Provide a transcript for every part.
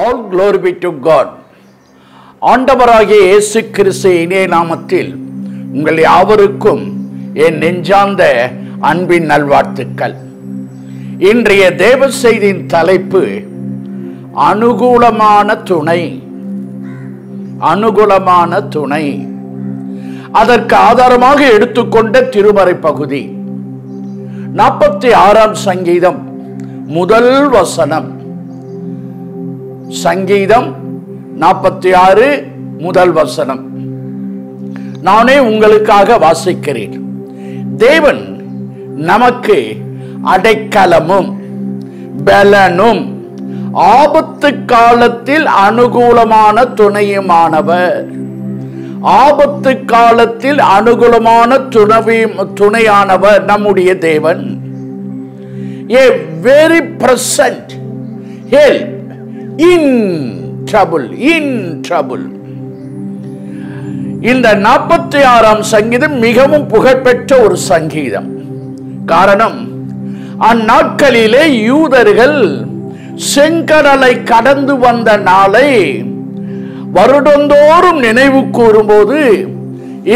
All glory be to God. ஆண்டவராகிய இயேசு கிறிஸ்து இனிய நாமத்தில் உங்கள் யாவருக்கும் என் நெஞ்சார்ந்த அன்பின் நல்வாழ்த்துக்கள். இன்றைய தேவ செய்தியின் தலைப்பு அனுகூலமான துணை. அனுகூலமான துணை. அதற்கு ஆதாரமாக எடுத்துக்கொண்ட திருமறை பகுதி 46ஆம் சங்கீதம் முதல் வசனம். சங்கீதம் 46 முதல் வசனம். நானே உங்களுக்காக வாசிக்கிறேன். தேவன் நமக்கு அடைக்கலமும் பலனும் ஆபத்து காலத்தில் அனுகூலமான துணையுமானவர். ஆபத்து காலத்தில் அனுகூலமான துணையானவர் நம்முடைய தேவன். A very present help in trouble. இந்த 46ஆம் சங்கீதம் மிகவும் புகழ்பெற்ற ஒரு சங்கீதம். காரணம், அந்நாட்களிலே யூதர்கள் செங்கடலை கடந்து வந்த நாளை வருடந்தோறும் நினைவு கூறும்போது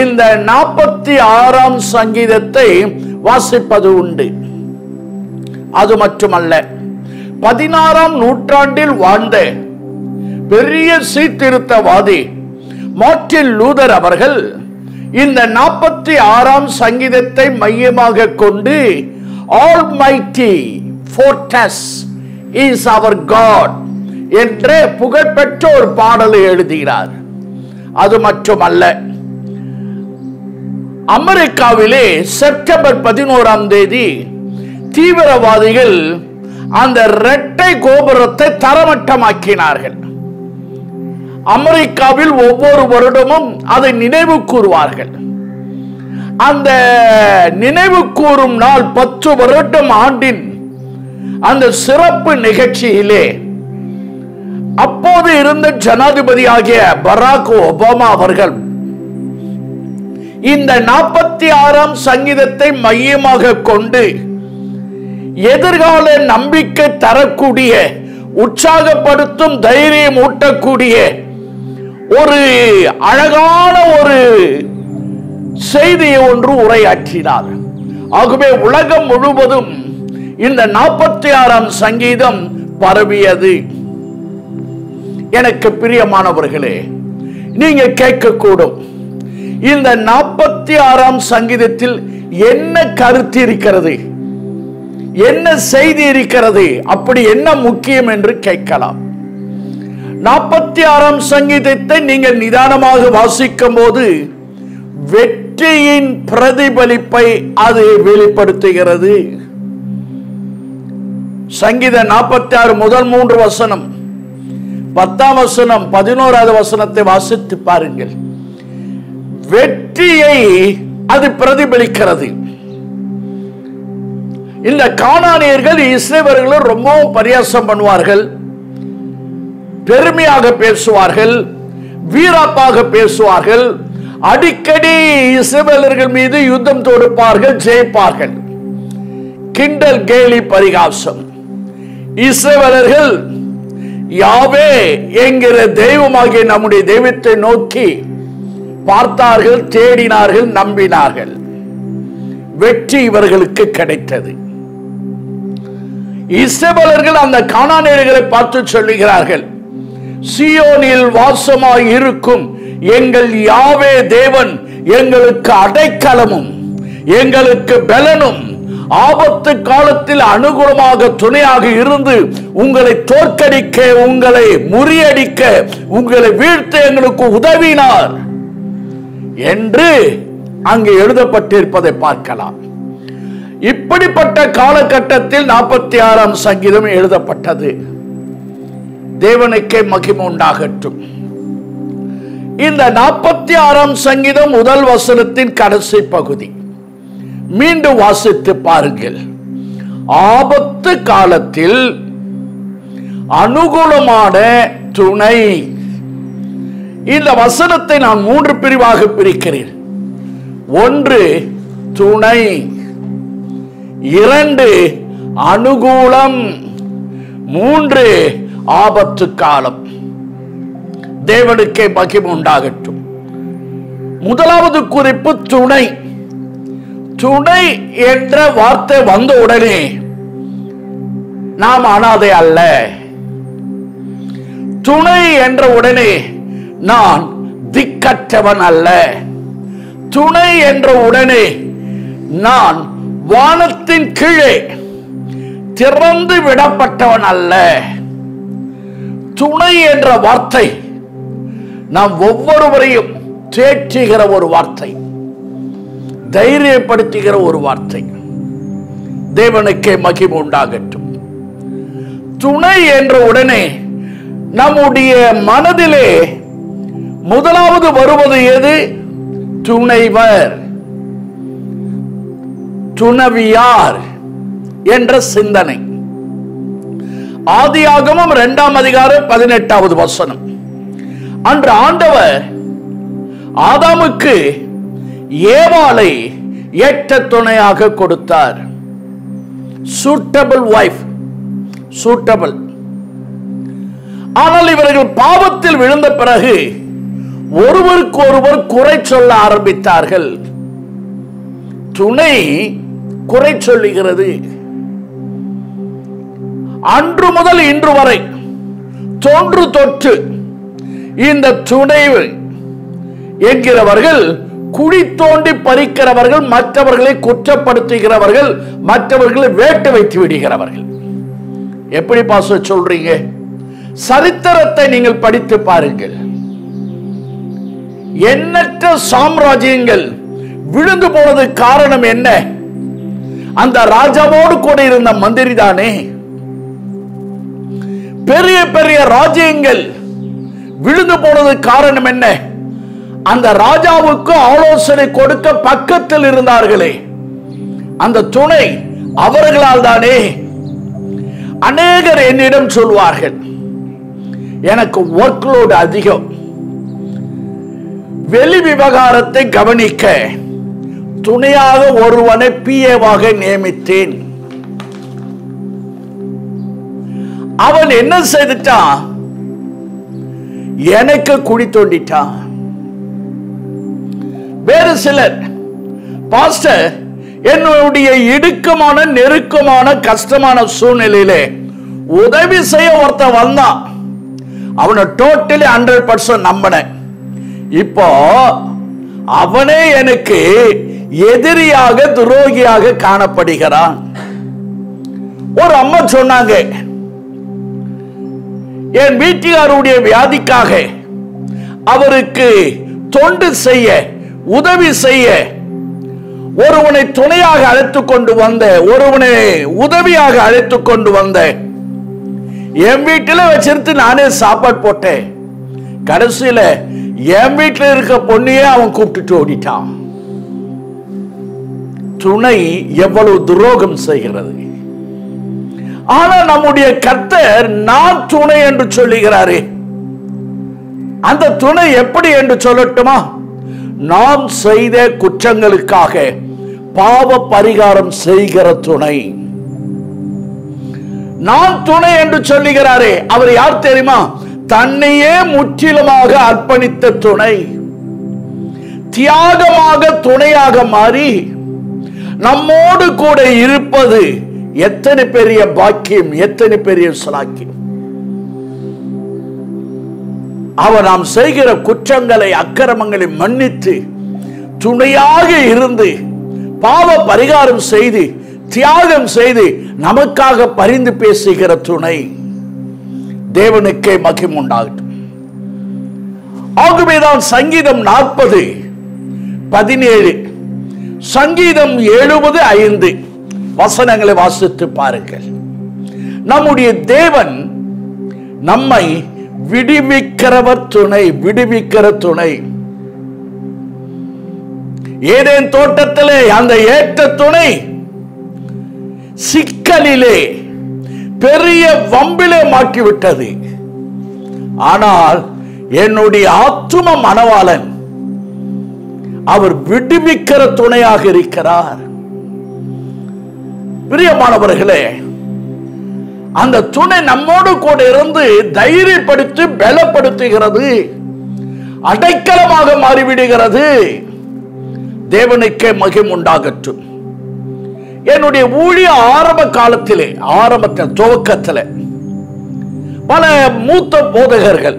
இந்த 46ஆம் சங்கீதத்தை வாசிப்பது உண்டு. அது மட்டுமல்ல, 16ஆம் நூற்றாண்டில் வாழ்ந்த பெரிய சீர்திருத்தவாதி மார்ட்டின் லூதர் அவர்கள் இந்த 46ஆம் சங்கீதத்தை மையமாக கொண்டு Almighty fortress is our God என்ற புகழ்பெற்ற ஒரு பாடலை எழுதுகிறார். அது மட்டுமல்ல, அமெரிக்காவிலே செப்டம்பர் 11ஆம் தேதி தீவிரவாதிகள் அந்த இரட்டை கோபுரத்தை தரமட்டமாக்கினார்கள். அமெரிக்காவில் ஒவ்வொரு வருடமும் அதை நினைவு கூறுவார்கள். அந்த நினைவு கூறும் நாள் 10 வருடம் ஆண்டின் அந்த சிறப்பு நிகழ்ச்சியிலே அப்போது இருந்த ஜனாதிபதியாகிய பராக் ஒபாமா அவர்கள் இந்த 46ஆம் சங்கீதத்தை மையமாக கொண்டு எதிர்கால நம்பிக்கை தரக்கூடிய, உற்சாகப்படுத்தும், தைரியம் ஊட்டக்கூடிய ஒரு அழகான ஒரு செய்தியை ஒன்று உரையாற்றினார். ஆகவே உலகம் முழுவதும் இந்த 46ஆம் சங்கீதம் பரவியது. எனக்கு பிரியமானவர்களே, நீங்க கேட்கக்கூடும், இந்த 46ஆம் சங்கீதத்தில் என்ன கருத்து இருக்கிறது, என்ன செய்தி இருக்கிறது, அப்படி என்ன முக்கியம் என்று கேட்கலாம். 46ஆம் சங்கீதத்தை நீங்கள் நிதானமாக வாசிக்கும் போது வெற்றியின் பிரதிபலிப்பை அது வெளிப்படுத்துகிறது. சங்கீதம் 46 முதல் 3 வசனம், 10ஆம் வசனம், 11ஆவது வசனத்தை வாசித்து பாருங்கள். வெற்றியை அது பிரதிபலிக்கிறது. இந்த கானானியர்கள் இஸ்ரவேலர்களை ரொம்பவும் பரியாசம் பண்ணுவார்கள், பெருமையாக பேசுவார்கள், வீராப்பாக பேசுவார்கள். அடிக்கடி இஸ்ரவேலர்கள் மீது யுத்தம் தொடுப்பார்கள், ஜெயிப்பார்கள். கிண்டல், கேலி, பரிகாசம். இஸ்ரவேலர்கள் யாவே என்கிற தெய்வமாகிய நம்முடைய தெய்வத்தை நோக்கி பார்த்தார்கள், தேடினார்கள், நம்பினார்கள். வெற்றி இவர்களுக்கு கிடைத்தது. இஸ்ரவேலர்கள் அந்த கானானியர்களை பார்த்து சொல்லுகிறார்கள், சீயோனில் வாசமாய் இருக்கும் எங்கள் யாவே தேவன் எங்களுக்கு அடைக்கலமும் எங்களுக்கு பலனும் ஆபத்து காலத்தில் அனுகூலமாக துணையாக இருந்து உங்களை தோற்கடிக்க, உங்களை முறியடிக்க, உங்களை வீழ்த்த எங்களுக்கு உதவினார் என்று அங்கே எழுதப்பட்டிருப்பதை பார்க்கலாம். இப்படிப்பட்ட காலகட்டத்தில் 46ஆம் சங்கீதம் எழுதப்பட்டது. தேவனுக்கே மகிமை உண்டாகட்டும். இந்த 46ஆம் சங்கீதம் முதல் வசனத்தின் கடைசி பகுதி மீண்டும் வாசித்து பாருங்கள். ஆபத்து காலத்தில் அனுகூலமான துணை. இந்த வசனத்தை நான் 3 பிரிவாக பிரிக்கிறேன். 1 துணை, 2 அனுகூலம், 3 ஆபத்து காலம். தேவனுக்கே மகிமை உண்டாகட்டும். முதலாவது குறிப்பு துணை. துணை என்ற வார்த்தை வந்த உடனே நாம் அனாதை அல்ல. துணை என்ற உடனே நான் திக்கற்றவன் அல்ல. துணை என்ற உடனே நான் வானத்தின் கீழே திறந்து விடப்பட்டவன் அல்ல. துணை என்ற வார்த்தை நாம் ஒவ்வொருவரையும் தேற்றுகிற ஒரு வார்த்தை, தைரியப்படுத்துகிற ஒரு வார்த்தை. தேவனுக்கே மகிமை உண்டாகட்டும். துணை என்ற உடனே நம்முடைய மனதிலே முதலாவது வருவது எது? துணைவர், துணவியார் என்ற சிந்தனை. ஆதியாகமம் 2ஆம் அதிகாரம் 18வது வசனம். அன்று ஆண்டவர் ஆதாமுக்கு ஏவாளை ஏற்ற துணையாக கொடுத்தார். Suitable wife, suitable. ஆனால் இவர்கள் பாவத்தில் விழுந்த பிறகு ஒருவருக்கு ஒருவர் குறை சொல்ல ஆரம்பித்தார்கள். துணை குறை சொல்லுகிறது. அன்று முதல் இன்று வரை தொன்று தொட்டு இந்த துணை என்கிறவர்கள் குழி தோண்டி பறிக்கிறவர்கள், மற்றவர்களை குற்றப்படுத்துகிறவர்கள், மற்றவர்களை வேட்டு வைத்து விடுகிறவர்கள். எப்படி பாச சொல்றீங்க? சரித்திரத்தை நீங்கள் படித்து பாருங்கள். எண்ணற்ற சாம்ராஜ்யங்கள் விழுந்து போனது காரணம் என்ன? அந்த ராஜாவோடு கூட இருந்த மந்திரி தானே. பெரிய பெரிய ராஜ்யங்கள் விழுந்து போனது காரணம் என்ன? அந்த ராஜாவுக்கு ஆலோசனை கொடுக்க பக்கத்தில் இருந்தார்களே, அந்த துணை அவர்களால் தானே. அநேகர் என்னிடம் சொல்வார்கள், எனக்கு ஒர்க்லோட் அதிகம், வெளி விவகாரத்தை கவனிக்க துணையாக ஒருவனை பிஏவாக நியமித்தேன். அவன் என்ன செய்துட்டான்? எனக்கு குழி தோண்டிட்டான். வேறு சிலர், பாஸ்டர், என்னுடைய இடுக்கமான நெருக்கமான கஷ்டமான சூழ்நிலையிலே உதவி செய்ய ஒருத்தன் வந்தான், அவனை டோட்டலி 100% நம்பினேன். இப்போ அவனே எனக்கு எதிரியாக துரோகியாக காணப்படுகிறான். ஒரு அம்மா சொன்னாங்க, என் வீட்டுக்காரருடைய வியாதிக்காக அவருக்கு தொண்டு செய்ய, உதவி செய்ய ஒருவனை துணையாக அழைத்துக் கொண்டு வந்த, ஒருவனை உதவியாக அழைத்துக் கொண்டு வந்த, என் வீட்டில் வச்சிருந்து நானே சாப்பாடு போட்டேன். கடைசியில என் வீட்டில் இருக்க பொண்ணையே அவன் கூப்பிட்டுட்டு ஓடிட்டான். துணை எவ்வளவு துரோகம் செய்கிறது. ஆனா நம்முடைய கர்த்தர் நான் துணை என்று சொல்லுகிறாரே, அந்த துணை எப்படி என்று சொல்லட்டுமா? நாம் செய்த குற்றங்களுக்காக பாவ பரிகாரம் செய்கிற துணை. நான் துணை என்று சொல்லுகிறாரே, அவர் யார் தெரியுமா? தன்னையே முற்றிலுமாக அர்ப்பணித்த துணை. தியாகமாக துணையாக மாறி நம்மோடு கூட இருப்பது எத்தனை பெரிய பாக்கியம், எத்தனை பெரிய சலாக்கியம். அவர் நாம் செய்கிற குற்றங்களை, அக்கிரமங்களை மன்னித்து துணையாக இருந்து பாவ பரிகாரம் செய்து தியாகம் செய்து நமக்காக பரிந்து பேசுகிற துணை. தேவனுக்கே மகிமை உண்டாகட்டும். ஆகவேதான் சங்கீதம் 40:17, சங்கீதம் 70:5 வசனங்களை வாசித்து பாருங்கள். நம்முடைய தேவன் நம்மை விடுவிக்கிறவர் துணை, விடுவிக்கிற துணை. ஏதேன் தோட்டத்திலே அந்த ஏற்ற துணை சிக்கலிலே பெரிய வம்பிலே மாட்டிவிட்டது. ஆனால் என்னுடைய ஆத்தும மணவாளன் அவர் விடுவிக்கிற துணையாக இருக்கிறார். பிரியமானவர்களே, அந்த துணை நம்மோடு கூட இருந்து தைரியப்படுத்தி பலப்படுத்துகிறது, அடைக்கலமாக மாறிவிடுகிறது. தேவனுக்கே மகிமை உண்டாகட்டும். என்னுடைய ஊழிய ஆரம்பத்தில் துவக்கத்தில் பல மூத்த போதகர்கள்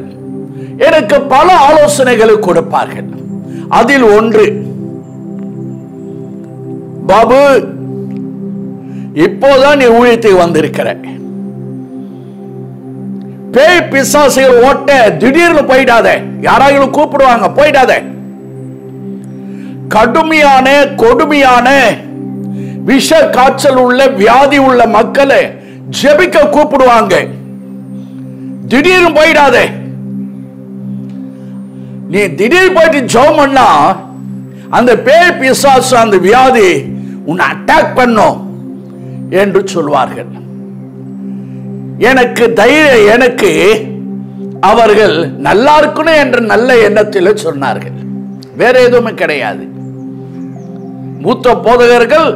எனக்கு பல ஆலோசனைகளை கொடுப்பார்கள். அதில் ஒன்று, பாபு இப்போதான் நீ ஊழியத்துக்கு வந்திருக்கிற, பேய் பிசாசுகள் ஓட்ட திடீர்னு போயிடாத, யாராவது கூப்பிடுவாங்க போயிடாத. கடுமையான கொடுமையான விஷ காய்ச்சல் உள்ள வியாதி உள்ள மக்களை ஜெபிக்க கூப்பிடுவாங்க, திடீர்னு போயிடாத. நீ திடீர் போயிட்டு ஜெபம் பண்ணா அந்த பேய் பிசாசு அந்த வியாதி உன்னை அட்டாக் பண்ணும் என்று சொல்வார்கள். எனக்கு அவர்கள் நல்லா இருக்கணும் என்ற நல்ல எண்ணத்தில் சொன்னார்கள், வேற எதுவுமே கிடையாது. மூத்த போதகர்கள்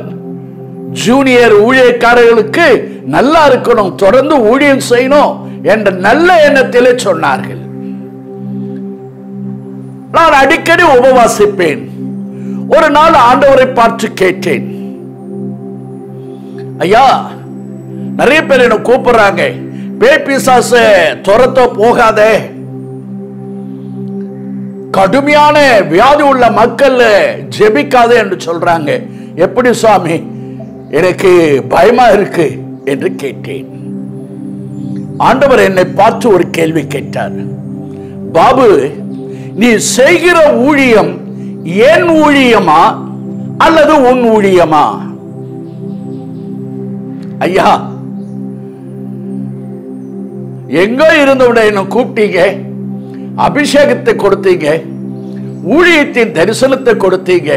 ஜூனியர் ஊழியக்காரர்களுக்கு நல்லா இருக்கணும், தொடர்ந்து ஊழியம் செய்யணும் என்ற நல்ல எண்ணத்தில் சொன்னார்கள். நான் அடிக்கடி உபவாசிப்பேன். ஒரு நாள் ஆண்டவரை பார்த்து கேட்டேன், ஐயா நிறைய பேர் என்ன கூப்பிடுறாங்க, பேய் பிசாச துரத்த போகாத, கடுமையான வியாதி உள்ள மக்கள் ஜெபிக்காதே என்று சொல்றாங்க, எப்படி சுவாமி, எனக்கு பயமா இருக்கு என்று கேட்டேன். ஆண்டவர் என்னை பார்த்து ஒரு கேள்வி கேட்டார், பாபு நீ செய்கிற ஊழியம் என் ஊழியமா அல்லது உன் ஊழியமா? ஐயா எங்க இருந்தவுடைய என்ன கூப்பிட்டீங்க, அபிஷேகத்தை கொடுத்தீங்க, ஊழியத்தின் தரிசனத்தை கொடுத்தீங்க,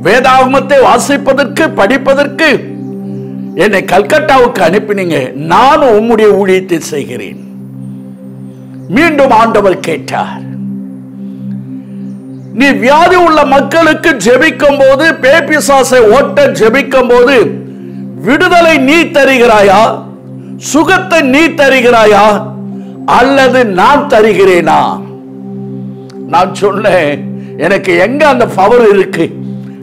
வேதாகமத்தை வாசிப்பதற்கு படிப்பதற்கு என்னை கல்கட்டாவுக்கு அனுப்பினீங்க, நானும் உம்முடைய ஊழியத்தை செய்கிறேன். மீண்டும் ஆண்டவர் கேட்டார், நீ வியாதி உள்ள மக்களுக்கு ஜெபிக்கும் போது, பேய் பிசாசை ஓட்ட ஜெபிக்கும் போது விடுதலை நீ தருகிறாயா, சுகத்தை நீ தருகிறாயா அல்லது நான் தருகிறேனா? நான் சொன்னேன், எனக்கு எங்க அந்த பவர் இருக்கு?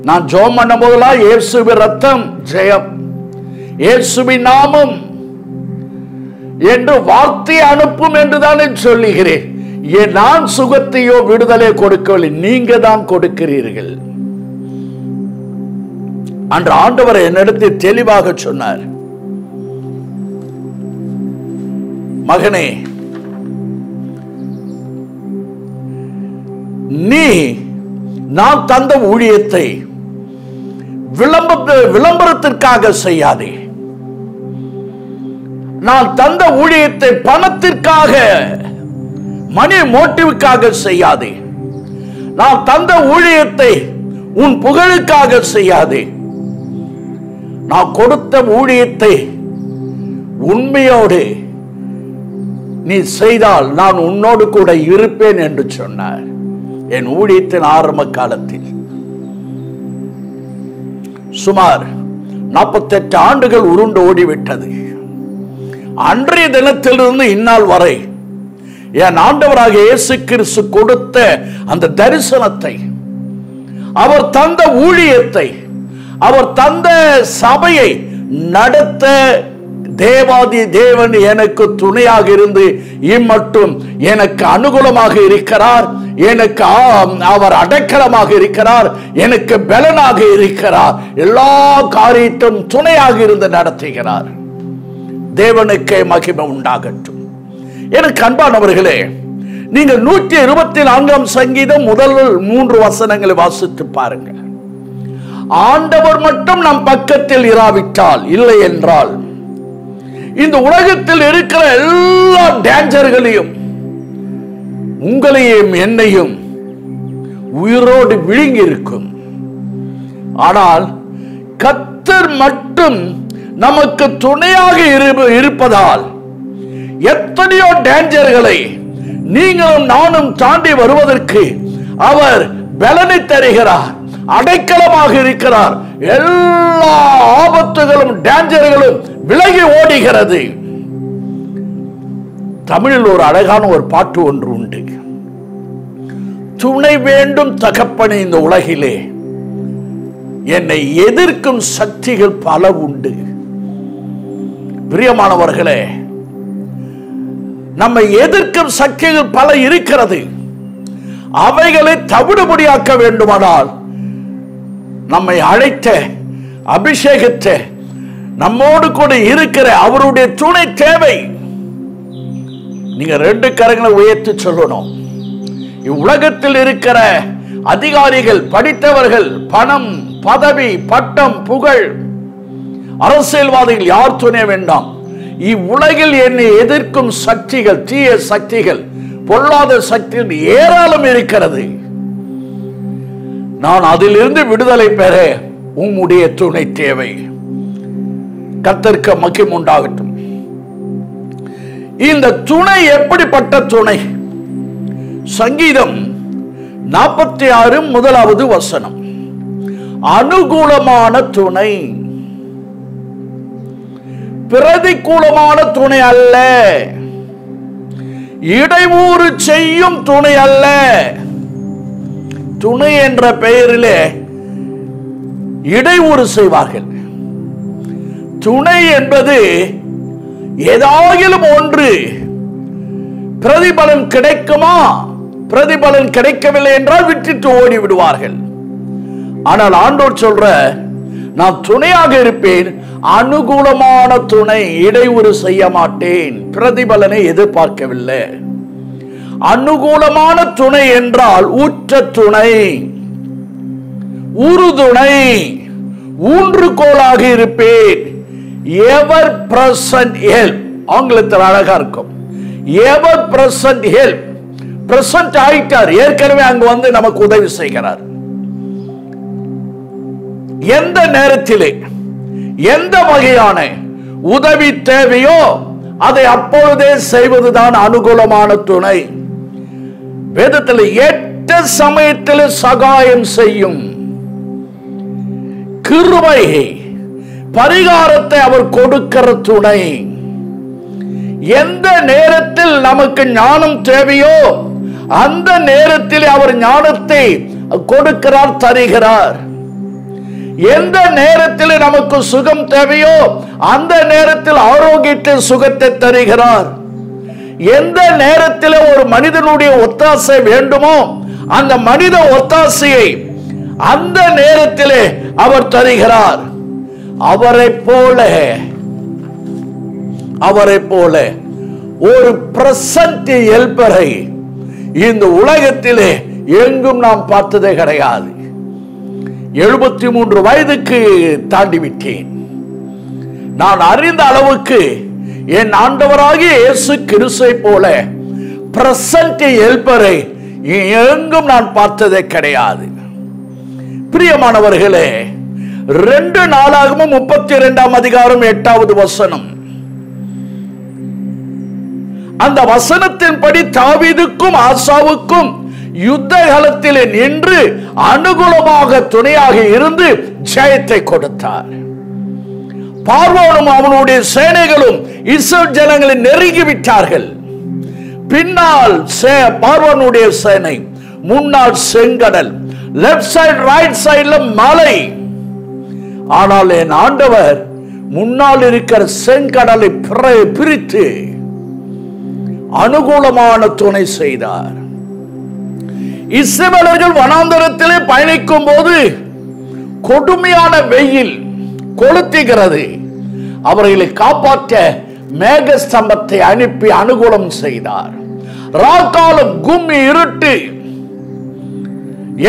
நான் ஜெபம் பண்ணும் போதெல்லாம் இயேசுவின் ரத்தம் ஜெயம், இயேசுவின் நாமம் என்று வார்த்தை அனுப்பும் என்றுதானே சொல்லுகிறேன். நான் சுகத்தையோ விடுதலை கொடுக்கவில்லை, நீங்க தான் கொடுக்கிறீர்கள். அன்று ஆண்டவர் என்னிடத்தில் தெளிவாக சொன்னார், மகனே நீ நான் தந்த ஊழியத்தை விளம்பரத்திற்காக செய்யாதே, நான் தந்த ஊழியத்தை பணத்திற்காக மணி மோட்டிவுக்காக செய்யாதே, நான் தந்த ஊழியத்தை உன் புகழுக்காக செய்யாதே, நான் கொடுத்த ஊழியத்தை உண்மையோடு நீ செய்தால் நான் உன்னோடு கூட இருப்பேன் என்று சொன்னார். என் ஊழியத்தின் ஆரம்ப காலத்தில் சுமார் 48 ஆண்டுகள் உருண்டு ஓடிவிட்டது. அன்றைய தினத்திலிருந்து இந்நாள் வரை என் ஆண்டவராக இயேசு கிறிஸ்து கொடுத்த அந்த தரிசனத்தை, அவர் தந்த ஊழியத்தை, அவர் தந்த சபையை நடத்த தேவாதி தேவன் எனக்கு துணையாக இருந்து இம்மட்டும் எனக்கு அனுகூலமாக இருக்கிறார், எனக்கு அவர் அடைக்கலமாக இருக்கிறார், எனக்கு பலனாக இருக்கிறார், எல்லா காரியத்தையும் துணையாக இருந்து நடத்துகிறார். தேவனுக்கே மகிமை உண்டாகட்டும். எனக்கு அன்பானவர்களே, நீங்கள் 124ஆம் சங்கீதம் முதல் 3 வசனங்களை வாசித்து பாருங்கள். ஆண்டவர் மட்டும் நம் பக்கத்தில் இராவிட்டால், இல்லை என்றால் இந்த உலகத்தில் இருக்கிற எல்லா டேஞ்சர்களையும் உங்களையும் என்னையும் உயிரோடு விழுங்கி இருக்கும். ஆனால் கர்த்தர் மட்டும் நமக்கு துணையாக இருப்பதால் எத்தனையோ டேஞ்சர்களை நீங்களும் நானும் தாண்டி வருவதற்கு அவர் பலனை தருகிறார், அடைக்கலமாக இருக்கிறார். எல்லா ஆபத்துகளும் டேஞ்சர்களும் விலகி ஓடுகிறது. தமிழில் ஒரு அழகான ஒரு பாட்டு ஒன்று உண்டு. துணை வேண்டும் தகப்பனே, இந்த உலகிலே என்னை எதிர்க்கும் சக்திகள் பல உண்டு. பிரியமானவர்களே, நம்மை எதிர்க்கும் சக்திகள் பல இருக்கிறது. அவைகளை தவிடுபடியாக்க வேண்டுமானால் நம்மை அழைத்த, அபிஷேகித்த, நம்மோடு கூட இருக்கிற அவருடைய துணை தேவை. நீங்க 2 கரங்களை உயர்த்தி சொல்லணும். இவ்வுலகத்தில் இருக்கிற அதிகாரிகள், படித்தவர்கள், பணம், பதவி, பட்டம், புகழ், அரசியல்வாதிகள் யார் துணை வேண்டாம். இவ்வுலகில் என்னை எதிர்க்கும் சக்திகள், தீய சக்திகள், பொல்லாத சக்திகள் ஏராளம் இருக்கிறது. நான் அதிலிருந்து விடுதலை பெற உம்முடைய துணை தேவை. கர்த்தருக்கு மகிமை உண்டாகட்டும். இந்த துணை எப்படிப்பட்ட துணை? சங்கீதம் 46 முதலாவது வசனம். அனுகூலமான துணை, பிரதிகூலமான துணை அல்ல, இடையூறு செய்யும் துணை அல்ல. துணை என்ற பெயரிலே இடையூறு செய்வார்கள். துணை என்பது ஏதாயிலும் ஒன்று பிரதிபலன் கிடைக்குமா, பிரதிபலன் கிடைக்கவில்லை என்றால் விட்டுட்டு ஓடி விடுவார்கள். ஆனால் ஆண்டவர் சொல்ற, நான் துணையாக இருப்பேன், அனுகூலமான துணை, இடையூறு செய்ய மாட்டேன், பிரதிபலனை எதிர்பார்க்கவில்லை. அனுகூலமான துணை என்றால் உற்ற துணை, உறுதுணை, ஊன்றுகோலாக இருப்பேன். எவர் பிரசன்ட் ஹெல்ப், ஆங்கிலத்தில் அழகா இருக்கும். எவர் பிரசன்ட் ஹெல்ப், பிரசன்ட் ஆயிட்டார், ஏற்கனவே அங்கு வந்து நமக்கு உதவி செய்கிறார். எந்த நேரத்திலே எந்த வகையான உதவி தேவையோ அதை அப்பொழுதே செய்வதுதான் அனுகூலமான துணை. வேதத்தில் 8 சமயத்தில் சகாயம் செய்யும் கிருபை, பரிகாரத்தை அவர் கொடுக்கிற துணை. எந்த நேரத்தில் நமக்கு ஞானம் தேவையோ அந்த நேரத்தில் அவர் ஞானத்தை கொடுக்கிறார், தருகிறார். எந்த நேரத்தில் நமக்கு சுகம் தேவையோ அந்த நேரத்தில் ஆரோக்கியத்தை, சுகத்தை தருகிறார். எந்த நேரத்தில் ஒரு மனிதனுடைய ஒத்தாசை வேண்டுமோ அந்த மனித ஒத்தாசையை அந்த நேரத்திலே அவர் தருகிறார். அவரை போல ஒரு பிரசன்ட் ஹெல்பரை இந்த உலகத்திலே எங்கும் நாம் பார்த்ததே கிடையாது. 73 வயதுக்கு தாண்டிவிட்டேன். நான் அறிந்த அளவுக்கு என் ஆண்டவராகிய இயேசு கிறிஸ்துவை போல பிரசன்ட் ஹெல்பரை எங்கும் நான் பார்த்ததே கிடையாது. பிரியமானவர்களே, 2 நாளாகமம் 32ஆம் அதிகாரம் 8வது வசனம். அந்த வசனத்தின்படி தாவீதுக்கும் ஆசாவுக்கும் யுத்த காலத்திலே நின்று அனுகூலமாக துணையாக இருந்து ஜெயத்தை கொடுத்தார். பார்வோனும் அவனுடைய சேனைகளும் இஸ்ரவேல் ஜனங்களை நெருங்கி விட்டார்கள். பின்னால் பார்வோனுடைய சேனை, முன்னால் செங்கடல், லெப்ட் சைடு ரைட் சைடுல மலை. ஆனால் என் ஆண்டவர் முன்னால் இருக்கிற செங்கடலை பிரித்து அனுகூலமான துணை செய்தார். இஸ்ரவேலர்கள் வனாந்தரத்திலே பயணிக்கும் போது கொடுமையான வெயில் கொளுத்துகிறது. அவர்களை காப்பாற்ற மேக ஸ்தம்பத்தை அனுப்பி அனுகூலம் செய்தார். ராக்காலம், கும்மி இருட்டு,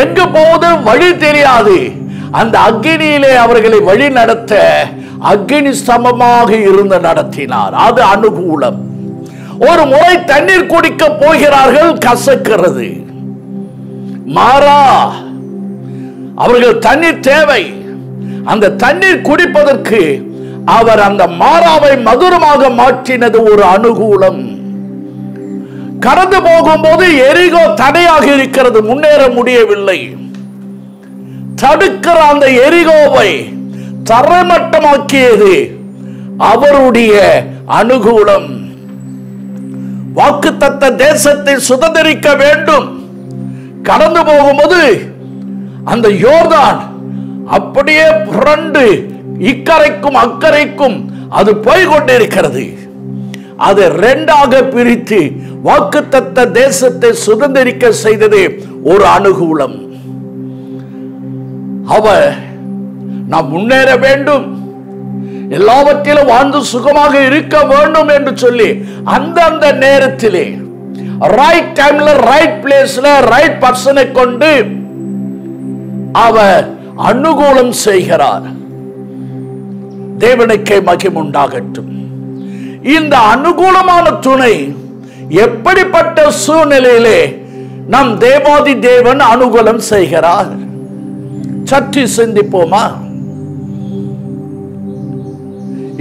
எங்கு போவது வழி தெரியாது. அந்த அக்கினியிலே அவர்களை வழி நடத்த அக்கினி ஸ்தம்பமாக இருந்து நடத்தினார். அது அனுகூலம். ஒரு முறை தண்ணீர் குடிக்க போகிறார்கள், கசக்கிறது. மாறா, அவர்கள் தண்ணீர் தேவை. அந்த தண்ணீர் குடிப்பதற்கு அவர் அந்த மாறாவை மதுரமாக மாற்றினது ஒரு அனுகூலம். கடந்து போகும்போது எரிகோ தடையாக இருக்கிறது, முன்னேற முடியவில்லை. தடுக்கிற அந்த எரிகோவை தரைமட்டமாக்கியது அவருடைய அனுகூலம். வாக்குத்தத்த தேசத்தை சுதந்திரிக்க வேண்டும். கடந்து போகும்போது அந்த யோர்தான் அப்படியே புரண்டு இக்கரைக்கும் அக்கரைக்கும் அது போய் கொண்டிருக்கிறது. அதை இரண்டாக பிரித்து வாக்குத்தத்த தேசத்தை சுதந்திரிக்க செய்தது ஒரு அனுகூலம். நாம் முன்னேற வேண்டும், எல்லாவற்றிலும் வாழ்ந்து சுகமாக இருக்க வேண்டும் என்று சொல்லி அந்த நேரத்திலே ரைட் டைம்ல ரைட் பிளேஸ்ல ரைட் பர்சனை கொண்டு அவர் அனுகூலம் செய்கிறார். தேவனுக்கே மகிமை உண்டாகட்டும். இந்த அனுகூலமான துணை எப்படிப்பட்ட சூழ்நிலையிலே நம் தேவாதி தேவன் அனுகூலம் செய்கிறார்? சற்று சிந்திப்போமா?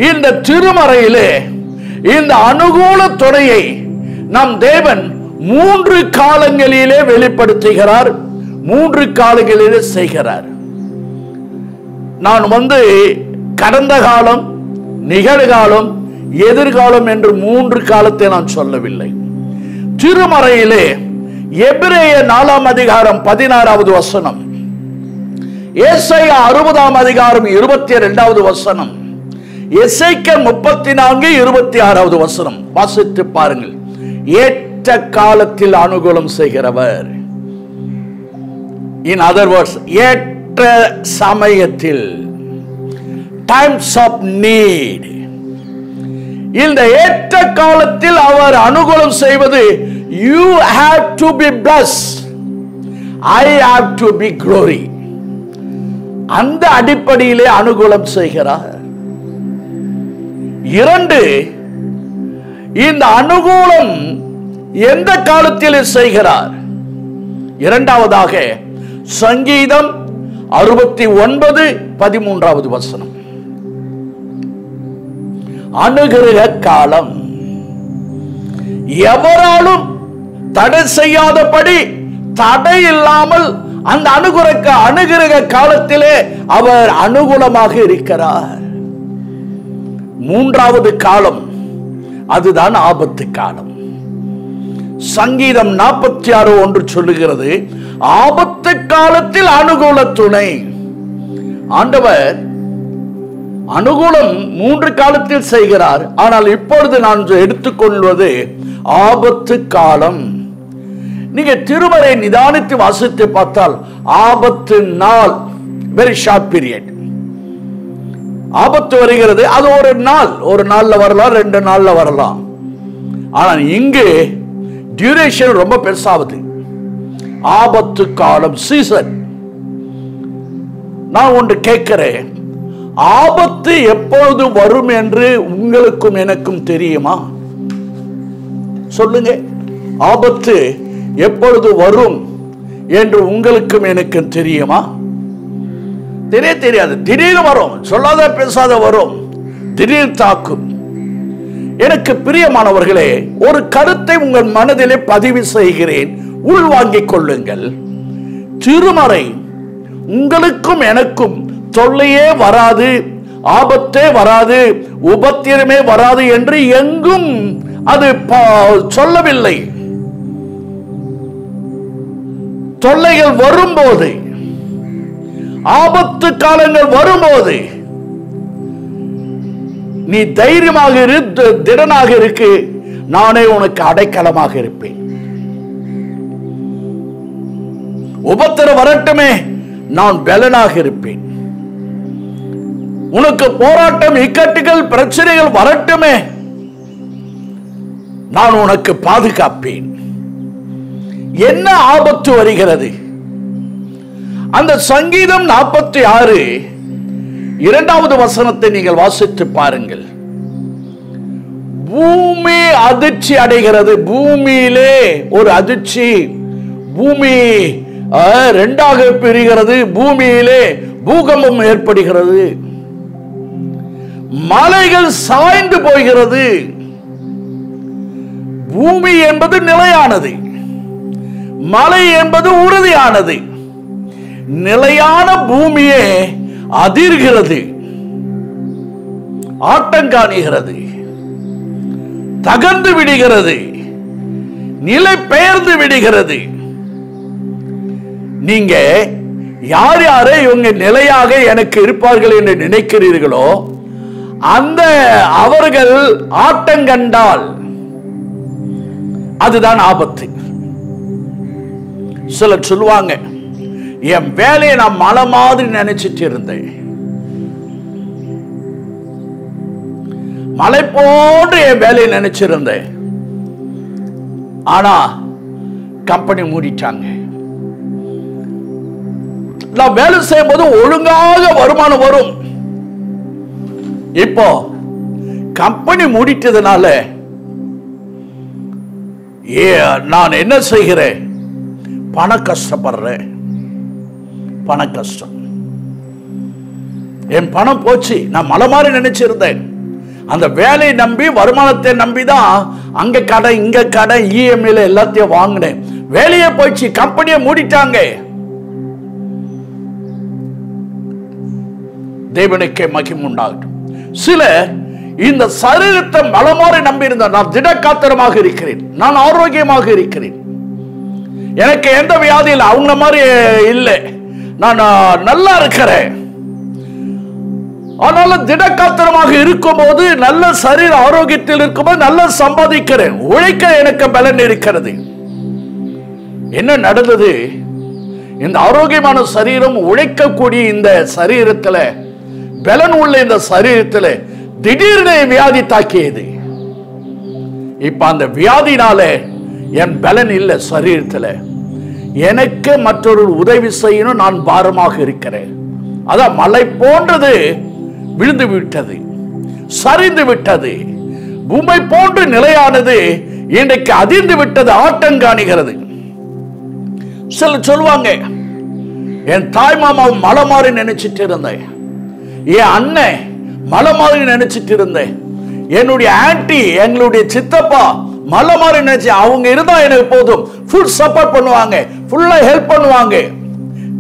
இந்த திருமறையிலே இந்த அனுகூல துணையை நம் தேவன் 3 காலங்களிலே வெளிப்படுத்துகிறார், 3 காலங்களிலே செய்கிறார். நான் கடந்த காலம், நிகழ்காலம், எதிர்காலம் என்று 3 காலத்தை நான் சொல்லவில்லை. திருமறையிலே எபிரேயர் 4 அதிகாரம் 16வது வசனம், ஏசாயா 60 அதிகாரம் 22வது வசனம், எசேக்கியேல் 34 26வது வசனம் வாசித்து பாருங்கள். ஏற்ற காலத்தில் அனுகூலம் செய்கிறவர். இன் அதர் வேர்ட்ஸ், ஏற்ற சமயத்தில், டைம்ஸ் ஆஃப் நீட், இந்த ஏற்ற காலத்தில் அவர் அனுகூலம் செய்வது. You have to be blessed, I have to be glory. அந்த அடிப்படையிலே அனுகூலம் செய்கிறார். 2, இந்த அனுகூலம் எந்த காலத்தில் செய்கிறார்? இரண்டாவதாக சங்கீதம் 69 13வது வசனம், அனுகிரக காலம், எவராலும் தடை செய்யாதபடி தடை இல்லாமல் அந்த அனுகிரக காலத்திலே அவர் அனுகூலமாக இருக்கிறார். 3வது காலம், அதுதான் ஆபத்து காலம். சங்கீதம் 46:1 சொல்லுகிறது, ஆபத்து காலத்தில் அனுகூல துணை. ஆண்டவர் அனுகூலம் 3 காலத்தில் செய்கிறார். ஆனால் இப்பொழுது நான் எடுத்துக்கொள்வது ஆபத்து காலம். நீங்க திருமறை நிதானித்து வாசித்து பார்த்தால் ஆபத்து நாள், வெரி ஷார்ட் பீரியட். ஆபத்து வருகிறது, அது ஒரு நாள்ல வரலாம், 2 நாள்ல வரலாம். ஆனால் இங்கு டியூரேஷன் ரொம்ப பெருசாகுது. ஆபத்து காலம், சீசன். நான் ஒன்று கேட்கிறேன், ஆபத்து எப்பொழுது வரும் என்று உங்களுக்கும் எனக்கும் தெரியுமா? சொல்லுங்க, ஆபத்து எப்பொழுது வரும் என்று உங்களுக்கும் எனக்கும் தெரியுமா? தெரியாது. திடீர்னு வரும், சொல்லாத பேசாத வரும், திடீர் தாக்கும். எனக்கு பிரியமானவர்களே, ஒரு கருத்தை உங்கள் மனதிலே பதிவு செய்கிறேன், உள்வாங்கிக் கொள்ளுங்கள். திருமறை உங்களுக்கும் எனக்கும் தொல்லையே வராது, ஆபத்தே வராது, உபத்திரமே வராது என்று எங்கும் அது சொல்லவில்லை. தொல்லைகள் வரும்போது, ஆபத்து காலங்கள் வரும்போது நீ தைரியமாக இரு, திடனாக இருக்கு, நானே உனக்கு அடைக்கலமாக இருப்பேன். உபத்திரம் வரட்டுமே, நான் பலனாக இருப்பேன். உனக்கு போராட்டம், இக்கட்டுகள், பிரச்சனைகள் வரட்டுமே, நான் உனக்கு பாதுகாப்பேன். என்ன ஆபத்து வருகிறது? அந்த சங்கீதம் 46 2வது வசனத்தை நீங்கள் வாசித்து பாருங்கள். பூமி அதிர்ச்சி அடைகிறது. பூமியிலே ஒரு அதிர்ச்சி, பூமி 2ஆக பிரிகிறது, பூமியிலே பூகம்பம் ஏற்படுகிறது, மலைகள் சாய்ந்து போகிறது. பூமி என்பது நிலையானது, மலை என்பது உறுதியானது. நிலையான பூமியே அதிர்கிறது, ஆட்டம் காணுகிறது, தகர்ந்து விடுகிறது. நிலை பெயர்ந்து விடுகிறது. நீங்க யார் யாரை இவங்க நிலையாக எனக்கு இருப்பார்கள் என்று நினைக்கிறீர்களோ அந்த அவர்கள் ஆட்டங்கண்டால் அதுதான் ஆபத்து. சிலர் சொல்லுவாங்க, என் வேலையை நான் மலை மாதிரி நினைச்சிட்டு இருந்தேன், மலை போன்று என் வேலையை நினைச்சிருந்தேன், ஆனா கம்பெனி மூடிட்டாங்க. நான் வேலை செய்யும் போது ஒழுங்காக வருமானம் வரும், இப்போ கம்பெனி மூடிட்டதுனால நான் என்ன செய்கிறேன், பண கஷ்டப்படுறேன், பண கஷ்டம், என் பணம் போச்சு. நான் மலை மாதிரி நினைச்சிருந்தேன், அந்த வேலையை நம்பி வருமானத்தை நம்பிதான் அங்க கடை இங்க கடை இஎம்ஐல எல்லாத்தையும் வாங்கினேன், வேலையே போயிடுச்சு, கம்பெனியை மூடிட்டாங்க. தேவனுக்கே மகிமை உண்டாகட்டும். சில இந்த சரீரத்தை மலை மாதிரி நம்பி இருந்தார், நான் திடகாத்திரமாக இருக்கிறேன், நான் ஆரோக்கியமாக இருக்கிறேன், எனக்கு எந்த வியாதி இல்லை, அவங்க மாதிரி இல்லை, நான் நல்லா இருக்கிறேன். ஆனால திடகாத்திரமாக இருக்கும் போது, நல்ல சரீர ஆரோக்கியத்தில் இருக்கும்போது நல்லா சம்பாதிக்கிறேன், உழைக்க எனக்கு பலன் இருக்கிறது. என்ன நடந்தது? இந்த ஆரோக்கியமான சரீரம், உழைக்கக்கூடிய இந்த சரீரத்தில், பலன் உள்ள இந்த சரீரத்தில் திடீர்னு வியாதி தாக்கியது. இப்ப அந்த வியாதினால என் பலன் இல்லை சரீரத்தில், எனக்கு மற்றொரு உதவி செய்யணும், நான் பாரமாக இருக்கிறேன். அதான் மலை போன்றது விழுந்து விட்டது, சரிந்து விட்டது, பூமி போன்று நிலையானது இன்றைக்கு அதிர்ந்து விட்டது, ஆட்டங்காணுகிறது. சில சொல்லுவாங்க, என் தாய் மாமாவும் மலை மாதிரி நினைச்சிட்டு இருந்தேன், என் அண்ணன் மலை மாதிரி நினைச்சிட்டு இருந்தேன், என்னுடைய ஆன்டி எங்களுடைய சித்தப்பா மலை மாதிரி நினைச்சு, அவங்க இருந்தா எனக்கு போதும், ஃபுல் சப்போர்ட் பண்ணுவாங்க, ஃபுல்லா ஹெல்ப் பண்ணுவாங்க,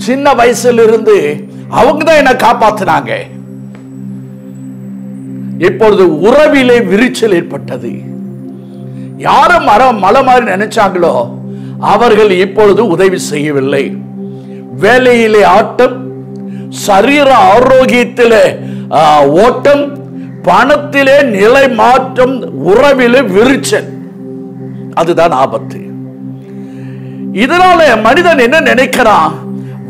சின்ன வயசுல இருந்து அவங்க தான் என்னை காப்பாத்தினாங்க. இப்பொழுது உறவிலே விரிச்சல் ஏற்பட்டது. யாரும் மலை மாதிரி நினைச்சாங்களோ அவர்கள் இப்பொழுது உதவி செய்யவில்லை. வேலையிலே ஆட்டம், சரீர ஆரோக்கியத்திலே ஓட்டம், பணத்திலே நிலை மாற்றம், உறவிலே விரிச்சல், அதுதான் ஆபத்து. இதனால மனிதன் என்ன நினைக்கிறான்?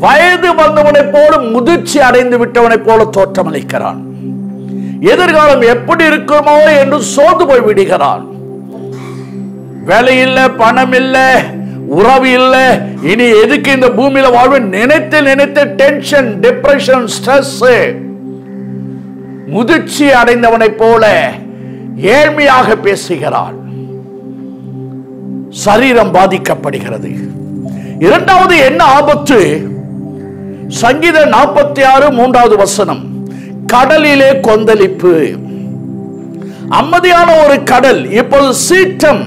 வயது வந்தவனை போல, முதிர்ச்சி அடைந்து விட்டவனை போல தோற்றமளிக்கிறான். எதிர்காலம் எப்படி இருக்குமோ என்று சோர்ந்து போய் விடுகிறான். வேலை இல்லை, பணம் இல்லை, உறவு இல்லை, இனி எதுக்கு இந்த பூமியில வாழ்வு நினைத்து நினைத்து டென்ஷன், டிப்ரெஷன், ஸ்ட்ரெஸ். முதிர்ச்சி அடைந்தவனை போல ஏழ்மையாக பேசுகிறான். சரீரம் பாதிக்கப்படுகிறது. இரண்டாவது என்ன ஆபத்து? சங்கீதம் 46:3 கடலிலே கொந்தளிப்பு. அமைதியான ஒரு கடல் இப்பொழுது சீற்றம்.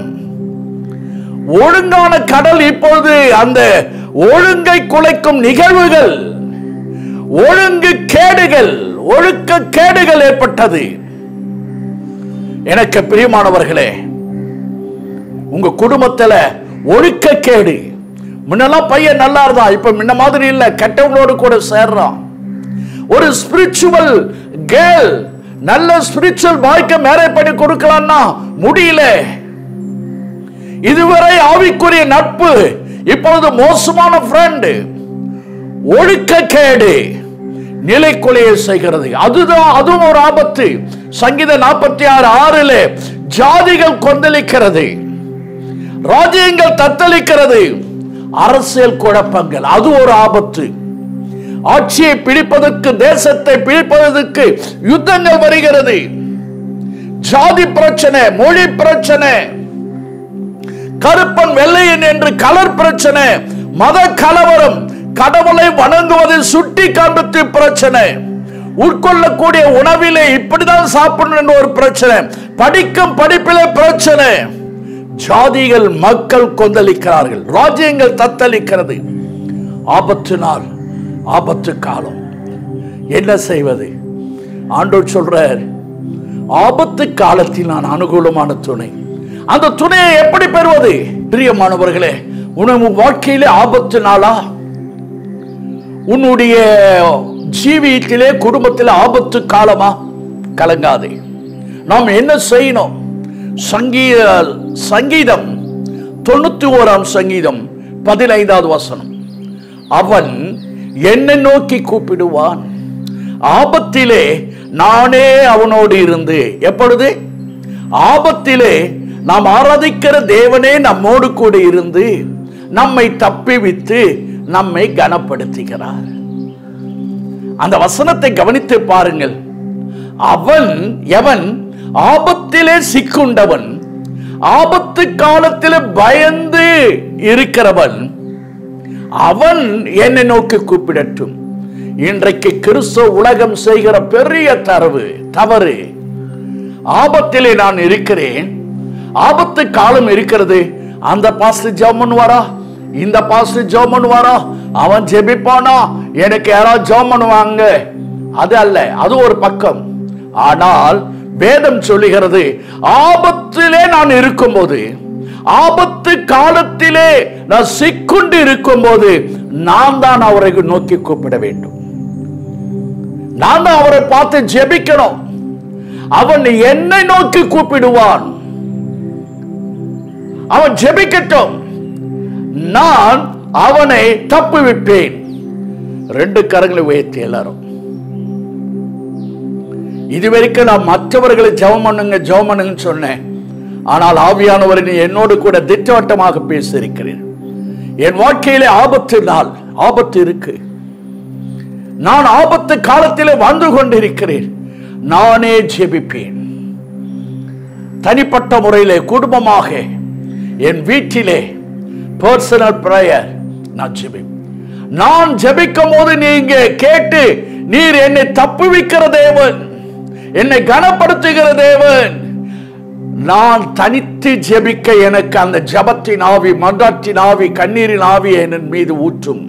ஒழுங்கான கடல் இப்பொழுது அந்த ஒழுங்கை குலைக்கும் நிகழ்வுகள், ஒழுங்கு கேடுகள், ஒழுக்க கேடுகள் ஏற்பட்டது. எனக்கு பிரியமானவர்களே, உங்க குடும்பத்தில் ஒழுக்க கேடு. முன்னெல்லாம் பையன் நல்லா இருந்தான், இப்ப முன்ன மாதிரி இல்ல, கெட்டவங்களோடு கூட சேர்றான். ஒரு ஸ்பிரிச்சுவல் கேர்ள், நல்ல ஸ்பிரிச்சுவல் பாய்க்கு மேரேஜ் பண்ணி கொடுக்கலாம்னா முடியல. இதுவரை ஆவிக்குரிய நட்பு இப்பொழுது மோசமான ஃப்ரெண்ட். ஒழுக்க கேடு நிலைக்குலைய செய்கிறது. அதுவும் ஒரு ஆபத்து. சங்கீதம் 46:6 ஜாதிகள் கொந்தளிக்கிறது, ராஜ்யங்கள் தத்தளிக்கிறது, அரசியல் குழப்பங்கள், அது ஒரு ஆபத்து. ஆட்சியை பிடிப்பதற்கு, தேசத்தை பிடிப்பதற்கு யுத்தங்கள் வருகிறது. ஜாதி பிரச்சனை, மொழி பிரச்சனை, கருப்பன் வெள்ளையன் என்று கலர் பிரச்சனை, மத கலவரம், கடவுளை வணங்குவதை சுட்டி காண்பித்து பிரச்சனை, உட்கொள்ளக்கூடிய உணவிலே இப்படிதான் சாப்பிடணும் என்ற ஒரு பிரச்சனை, படிக்கும் படிப்பிலே பிரச்சனை, ஜாதிகள், மக்கள் கொந்தளிக்கிறார்கள், ராஜ்யங்கள் தத்தளிக்கிறது. ஆபத்து நாள், ஆபத்து காலம். என்ன செய்வது? ஆண்டவர் சொல்றார், ஆபத்து காலத்தில் நான் அனுகூலமான துணை. அந்த துணையை எப்படி பெறுவது? பிரியமானவர்களே, உனது வாழ்க்கையிலே ஆபத்து நாளா? உன்னுடைய ஜீவியத்திலே குடும்பத்திலே ஆபத்து காலமா? கலங்காதே. நாம் என்ன செய்யணும்? சங்கீதம் 91 சங்கீதம் 15வது வசனம். அவன் என்னை நோக்கி கூப்பிடுவான், ஆபத்திலே நானே அவனோடு இருந்து. எப்பொழுது? ஆபத்திலே நாம் ஆராதிக்கிற தேவனே நம்மோடு கூட இருந்து நம்மை தப்பிவித்து நம்மை கனப்படுத்துகிறார். அந்த வசனத்தை கவனித்து பாருங்கள். அவன் எவன்? ஆபத்திலே சிக்குண்டவன், ஆபத்து காலத்தில் பயந்து இருக்கிறவன், அவன் என்னை நோக்கி கூப்பிடட்டும். இன்றைக்கு கிறிஸ்தவ உலகம் செய்கிற பெரிய தவறு, ஆபத்திலே நான் இருக்கிறேன், ஆபத்து காலம் இருக்கிறது, அந்த பாஸ்டர் ஜெபம் பண்ணுவாரா, இந்த பாஸ்டர் ஜெபம் பண்ணுவாரா, அவன் ஜெபிப்பானா, எனக்கு யாராவது ஜெபம் பண்ணுவாங்க. அது அல்ல, அது ஒரு பக்கம். ஆனால் வேதம் சொல்லுகிறது, ஆபத்திலே நான் இருக்கும்போது, ஆபத்து காலத்திலே நான் சிக்குண்டு இருக்கும்போது நான் தான் அவரை நோக்கி கூப்பிட வேண்டும். நான் தான் அவரை பார்த்து ஜெபிக்கணும். அவன் என்னை நோக்கி கூப்பிடுவான், அவன் ஜெபிக்கட்டும், நான் அவனை தப்புவிப்பேன். 2 கரங்களை உயர்த்தி எல்லாரும். இதுவரைக்கும் நான் மற்றவர்களை ஜெபம் பண்ணுங்க சொன்னேன். ஆனால் ஆவியானவர் நீ என்னோடு கூட திட்டவட்டமாக பேசியிருக்கிறேன். என் வாழ்க்கையிலே ஆபத்து இருக்கு, நான் ஆபத்து காலத்திலே வந்து கொண்டிருக்கிறேன். நானே ஜெபிப்பேன். தனிப்பட்ட முறையிலே, குடும்பமாக, என் வீட்டிலே பர்சனல் பிரேயர் நான் ஜெபிப்பேன். நான் ஜெபிக்கும் போது நீங்க கேட்டு, நீர் என்னை தப்புவிக்கிற தேவன், என்னை கனப்படுத்துகிற தேவன். நான் தனித்து ஜெபிக்க எனக்கு அந்த ஜபத்தின் ஆவி, மன்றாட்டின் ஆவி, கண்ணீரின் ஆவி என் மீது ஊற்றும்.